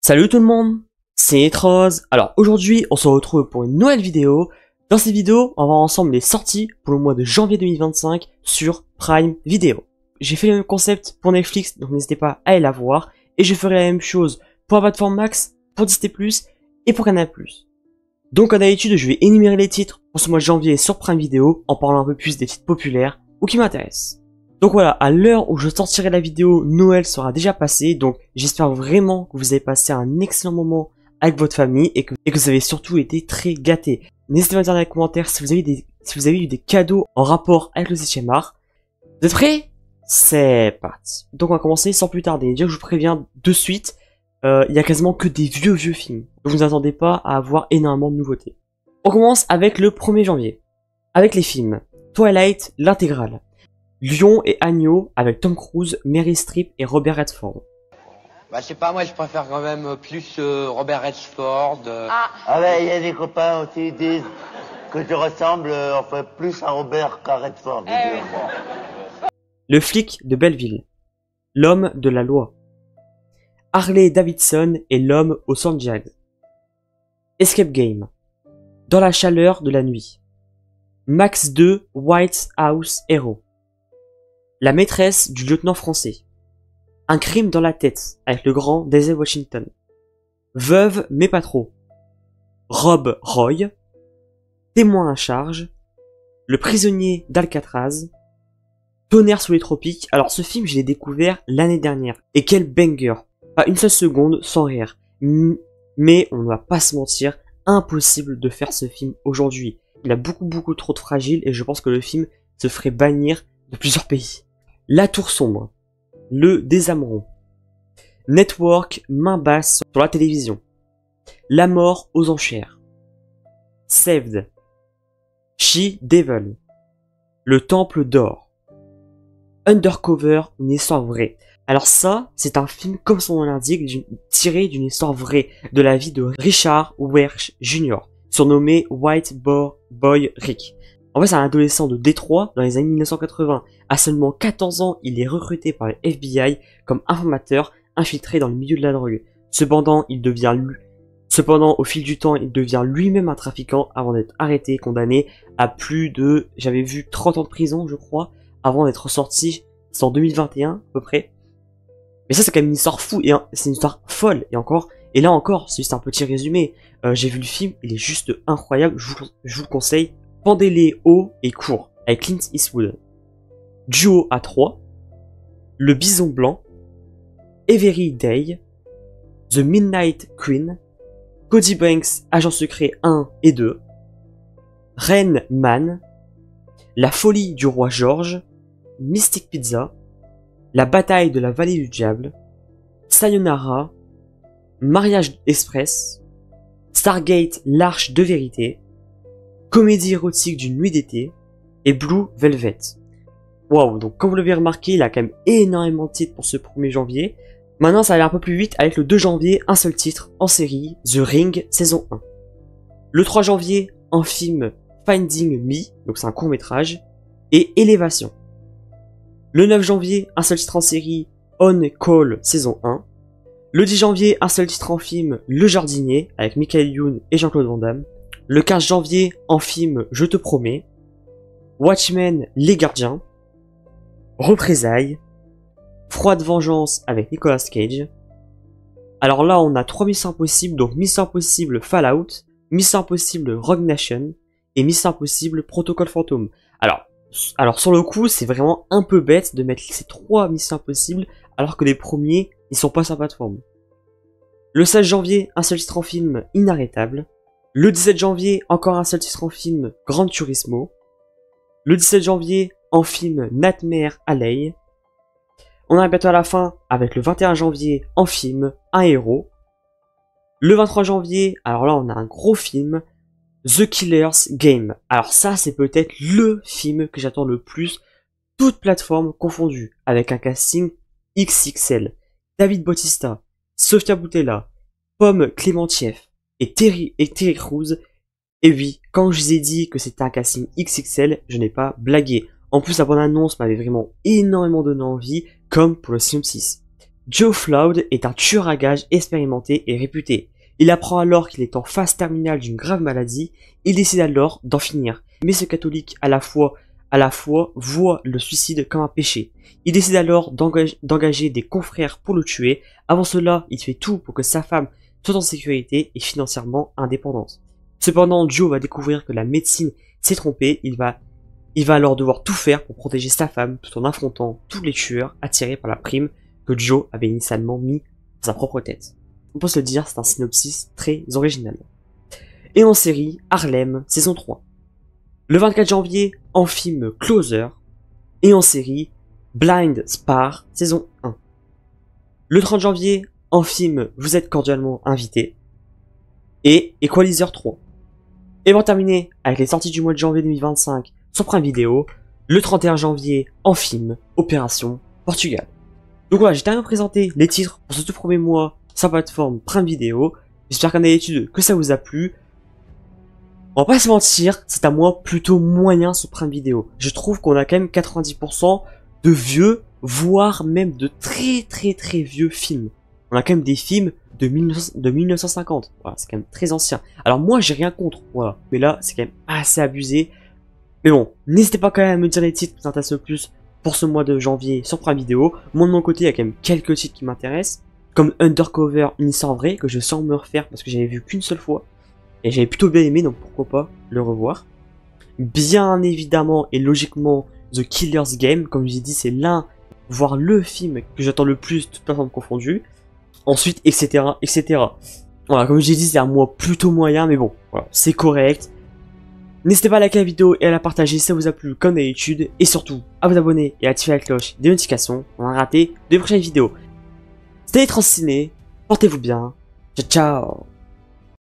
Salut tout le monde, c'est Etrose. Alors aujourd'hui on se retrouve pour une nouvelle vidéo. Dans cette vidéo on va voir ensemble les sorties pour le mois de janvier 2025 sur Prime Video. J'ai fait le même concept pour Netflix, donc n'hésitez pas à aller la voir. Et je ferai la même chose pour la plateforme Max, pour Disney+, et pour Canal+. Donc comme d'habitude je vais énumérer les titres pour ce mois de janvier sur Prime Video, en parlant un peu plus des titres populaires ou qui m'intéressent. Donc voilà, à l'heure où je sortirai la vidéo, Noël sera déjà passé, donc j'espère vraiment que vous avez passé un excellent moment avec votre famille et que vous avez surtout été très gâtés. N'hésitez pas à me dire dans les commentaires si vous avez eu des cadeaux en rapport avec le 7ème art. Vous êtes prêts? C'est parti. Donc on va commencer sans plus tarder. Déjà que je vous préviens de suite, il y a quasiment que des vieux films. Donc vous n'attendez pas à avoir énormément de nouveautés. On commence avec le 1er janvier. Avec les films Twilight, l'intégrale. Lion et Agneau avec Tom Cruise, Meryl Streep et Robert Redford. Bah je sais pas, moi je préfère quand même plus Robert Redford. Ah ouais, il y a des copains aussi qui disent que tu ressembles enfin plus à Robert qu'à Redford. Le flic de Belleville. L'homme de la loi. Harley Davidson et l'homme au Santiago. Escape Game. Dans la chaleur de la nuit. Max 2 White House Hero. La maîtresse du lieutenant français. Un crime dans la tête avec le grand Denzel Washington. Veuve mais pas trop. Rob Roy. Témoin à charge. Le prisonnier d'Alcatraz. Tonnerre sous les tropiques. Alors ce film je l'ai découvert l'année dernière. Et quel banger. Pas une seule seconde sans rire. Mais on ne va pas se mentir, impossible de faire ce film aujourd'hui. Il a beaucoup trop de fragile et je pense que le film se ferait bannir de plusieurs pays. La Tour Sombre. Le Désamoureux. Network, main basse sur la télévision. La mort aux enchères. Saved. She Devil. Le Temple d'Or. Undercover, une histoire vraie. Alors ça, c'est un film comme son nom l'indique, tiré d'une histoire vraie de la vie de Richard Welch Jr., surnommé White Boy Rick. En fait, c'est un adolescent de Détroit dans les années 1980. À seulement 14 ans, il est recruté par le FBI comme informateur infiltré dans le milieu de la drogue. Cependant, au fil du temps, il devient lui-même un trafiquant avant d'être arrêté et condamné à plus de, j'avais vu 30 ans de prison, je crois, avant d'être sorti. C'est en 2021, à peu près. Mais ça, c'est quand même une histoire fou et c'est une histoire folle. Et là encore, c'est juste un petit résumé. J'ai vu le film, il est juste incroyable. Je vous le conseille. Pendez-les haut et court avec Clint Eastwood. Duo à 3. Le Bison Blanc. Every Day. The Midnight Queen. Cody Banks, Agent Secret 1 et 2. Rain Man. La Folie du Roi George. Mystic Pizza. La Bataille de la Vallée du Diable. Sayonara. Mariage Express. Stargate, l'Arche de Vérité. Comédie érotique d'une nuit d'été, et Blue Velvet. Waouh, donc comme vous l'avez remarqué, il a quand même énormément de titres pour ce 1er janvier. Maintenant, ça va aller un peu plus vite avec le 2 janvier, un seul titre en série, The Ring, saison 1. Le 3 janvier, un film Finding Me, donc c'est un court-métrage, et Élévation. Le 9 janvier, un seul titre en série, On Call, saison 1. Le 10 janvier, un seul titre en film, Le Jardinier, avec Michael Youn et Jean-Claude Van Damme. Le 15 janvier, en film Je te promets. Watchmen, Les Gardiens. Représailles. Froide Vengeance avec Nicolas Cage. Alors là, on a 3 Missions Impossibles, donc Mission Impossible Fallout, Mission Impossible Rogue Nation et Mission Impossible Protocole Fantôme. Alors sur le coup, c'est vraiment un peu bête de mettre ces 3 Missions Impossibles alors que les premiers, ils sont pas sur la plateforme. Le 16 janvier, un seul titre en film, Inarrêtable. Le 17 janvier, encore un seul titre en film, Gran Turismo. Le 17 janvier, en film, Nightmare Alley. On arrive bientôt à la fin avec le 21 janvier, en film, Un héros. Le 23 janvier, alors là on a un gros film, The Killer's Game. Alors ça, c'est peut-être le film que j'attends le plus, toutes plateformes confondues, avec un casting XXL. David Bautista, Sofia Boutella, Pomme Clémentieff, et Terry Crews. Et oui, quand je vous ai dit que c'était un casting XXL, je n'ai pas blagué. En plus, la bande-annonce m'avait vraiment énormément donné envie, comme pour le Sims 6. Joe Floyd est un tueur à gages expérimenté et réputé. Il apprend alors qu'il est en phase terminale d'une grave maladie. Il décide alors d'en finir. Mais ce catholique à la fois voit le suicide comme un péché. Il décide alors d'engager des confrères pour le tuer. Avant cela, il fait tout pour que sa femme soit en sécurité et financièrement indépendante. Cependant, Joe va découvrir que la médecine s'est trompée. Il va alors devoir tout faire pour protéger sa femme tout en affrontant tous les tueurs attirés par la prime que Joe avait initialement mis dans sa propre tête. On peut se le dire, c'est un synopsis très original. Et en série, Harlem, saison 3. Le 24 janvier, en film Closer. Et en série, Blind Spar, saison 1. Le 30 janvier, en film Vous êtes cordialement invité. Et Equalizer 3. Et pour terminer, avec les sorties du mois de janvier 2025 sur Prime Video, le 31 janvier, en film Opération Portugal. Donc voilà, j'ai terminé de présenter les titres pour ce tout premier mois sur la plateforme Prime Video. J'espère qu'en d'habitude que ça vous a plu. On va pas se mentir, c'est un mois plutôt moyen sur Prime Video. Je trouve qu'on a quand même 90% de vieux, voire même de très vieux films. On a quand même des films de 1950. Voilà, c'est quand même très ancien. Alors moi, j'ai rien contre, voilà. Mais là, c'est quand même assez abusé. Mais bon, n'hésitez pas quand même à me dire les titres qui vous intéressent le plus pour ce mois de janvier sur Prime Video. Moi de mon côté, il y a quand même quelques titres qui m'intéressent, comme Undercover, une histoire vraie, que je sens me refaire parce que j'avais vu qu'une seule fois, et j'avais plutôt bien aimé, donc pourquoi pas le revoir. Bien évidemment et logiquement, The Killer's Game, comme j'ai dit, c'est l'un, voire le film que j'attends le plus, toutes plateformes confondues. Ensuite, etc., etc. Voilà, comme j'ai dit, c'est un mois plutôt moyen, mais bon, voilà, c'est correct. N'hésitez pas à liker la vidéo et à la partager si ça vous a plu comme d'habitude. Et surtout, à vous abonner et à activer la cloche des notifications pour ne rater de prochaines vidéos. C'était Transciné, portez-vous bien, ciao ciao.